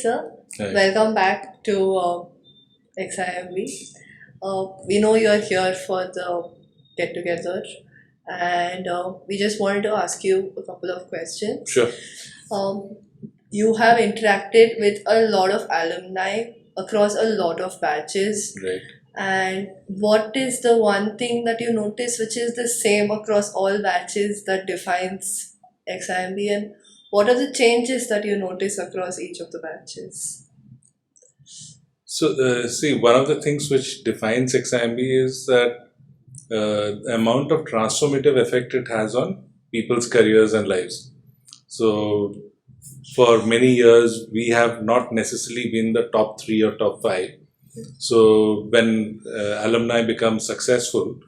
sir. Hi. Welcome back to XIMB. We know you are here for the get together, and we just wanted to ask you a couple of questions. Sure. You have interacted with a lot of alumni across a lot of batches, Right. and what is the one thing that you notice which is the same across all batches that defines XIMB, and what are the changes that you notice across each of the batches? So, see, one of the things which defines XIMB is that the amount of transformative effect it has on people's careers and lives. So, for many years, we have not necessarily been the top 3 or top 5. So, when alumni become successful,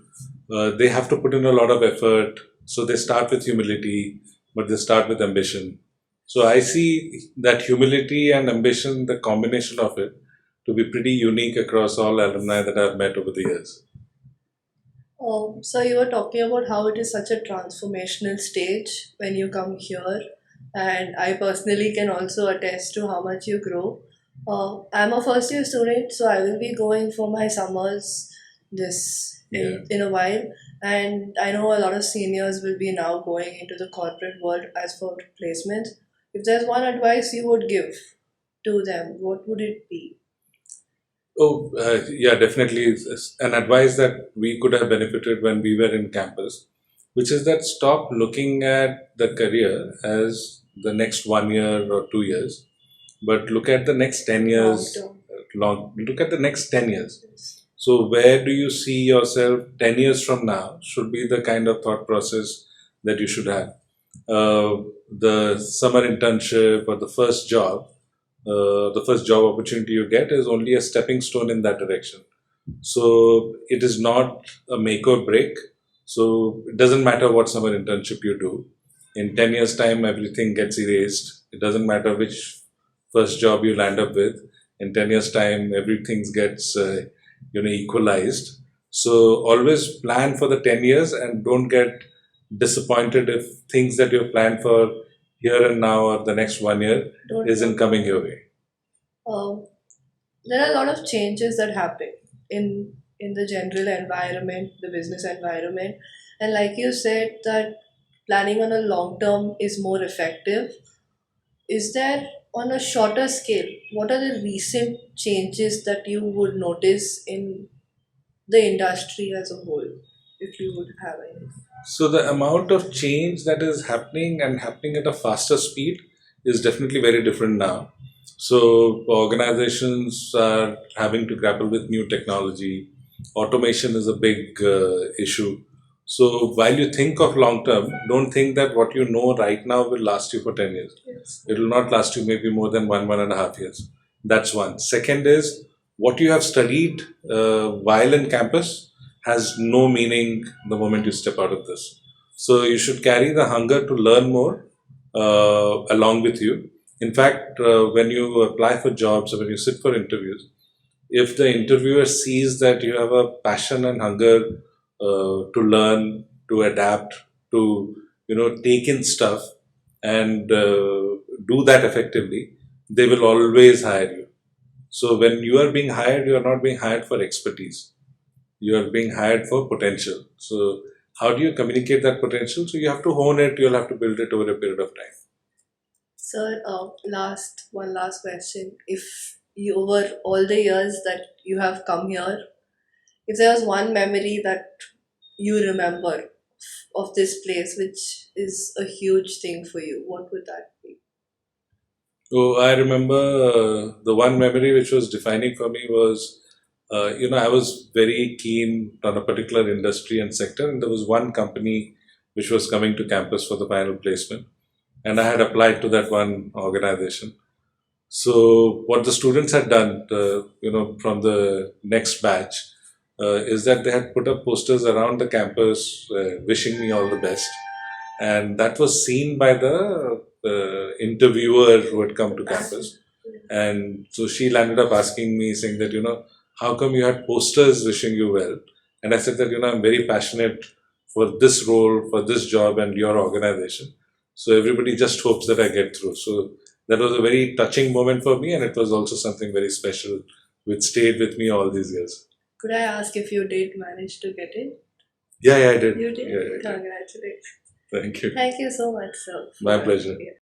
they have to put in a lot of effort. So, they start with humility, but they start with ambition. So, I see that humility and ambition, the combination of it, to be pretty unique across all alumni that I've met over the years. So you were talking about how it is such a transformational stage when you come here, and I personally can also attest to how much you grow. I'm a first year student, so I will be going for my summers in a while, and I know a lot of seniors will be now going into the corporate world as for placements. If there's one advice you would give to them, what would it be? Oh, yeah, definitely. It's an advice that we could have benefited when we were in campus, which is that stop looking at the career as the next 1 year or 2 years, but look at the next 10 Long years. term. Look at the next 10 years. So, where do you see yourself 10 years from now should be the kind of thought process that you should have. The summer internship or the first job opportunity you get is only a stepping stone in that direction. So, it is not a make or break. So, it doesn't matter what summer internship you do. In 10 years' time, everything gets erased. It doesn't matter which first job you land up with. In 10 years' time, everything gets equalized. So always plan for the 10 years and don't get disappointed if things that you've planned for here and now or the next 1 year Don't isn't coming your way. um, there are a lot of changes that happen in the general environment, the business environment, and like you said, that planning on a long term is more effective. Is there, on a shorter scale, what are the recent changes that you would notice in the industry as a whole, if you would have any? So the amount of change that is happening and happening at a faster speed is definitely very different now. So organizations are having to grapple with new technology. Automation is a big issue. So while you think of long term, don't think that what you know right now will last you for 10 years. Yes. It will not last you maybe more than 1.5 years. That's one. Second is what you have studied while in campus has no meaning the moment you step out of this. So you should carry the hunger to learn more along with you. In fact, when you apply for jobs or when you sit for interviews, if the interviewer sees that you have a passion and hunger to learn, to adapt, to take in stuff and do that effectively, they will always hire you. So when you are being hired, you are not being hired for expertise. You are being hired for potential. So how do you communicate that potential? So you have to hone it. You'll have to build it over a period of time. Sir, one last question. If you, over all the years that you have come here, if there was one memory that you remember of this place, which is a huge thing for you, what would that be? So I remember the one memory which was defining for me was, I was very keen on a particular industry and sector, and there was one company which was coming to campus for the final placement, and I had applied to that one organization. So what the students had done, from the next batch, is that they had put up posters around the campus wishing me all the best, and that was seen by the interviewer who had come to campus. And so she landed up asking me, saying that, how come you had posters wishing you well? And I said that, I'm very passionate for this role, for this job, and your organization. So everybody just hopes that I get through. So that was a very touching moment for me, and it was also something very special which stayed with me all these years. Could I ask if you did manage to get it? Yeah, I did. You did? Yeah, I did. Congratulations. Thank you. Thank you so much, sir. My pleasure.